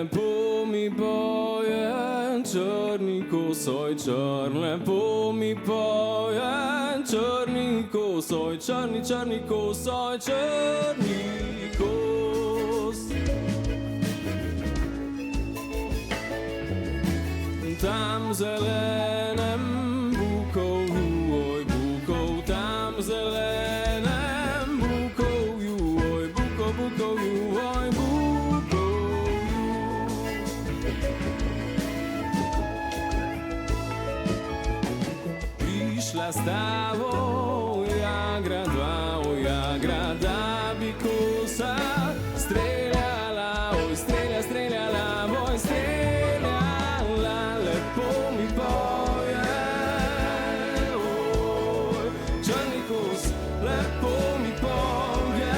lepo mi poje, črni kosoj, črn, lepo mi poje, črni kosoj, črni, črni kosoj, črni kos. Tam zelenem bukovju, oj bukov, tam zelenem bukovju, oj bukov, bukovju, oj bukovju. Prišla stavo, jagra dva, oj jagra, da bi kosa streljala, oj strelja, streljala, oj streljala. Lepo mi poje, oj, črni kos, lepo mi poje,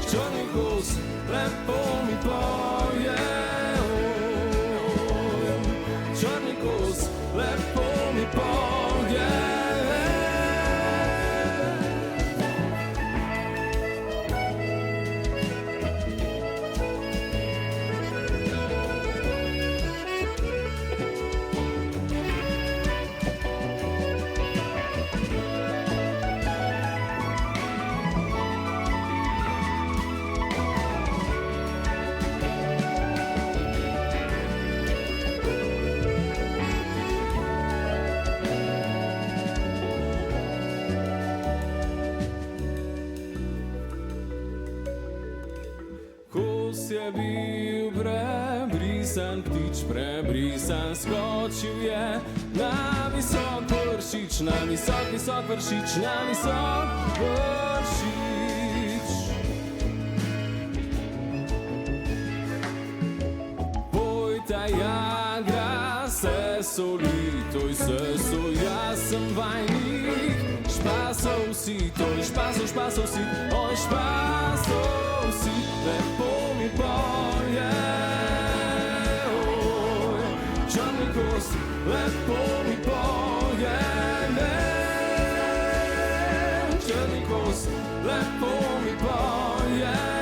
črni kos, lepo mi poje, oj, črni kos, lepo mi poje. Kos je bil prebrisan, ptič prebrisan, skočil je na visok vršič, na visok, visok vršič, na visok vršič. Pojta jagra, se soli, toj se so, jaz sem vajnik, špasov si, toj špasov, špasov si, oj špasov si, lepo mi poje, oj, črni kos, lepo mi poje, črni kos, lepo mi poje.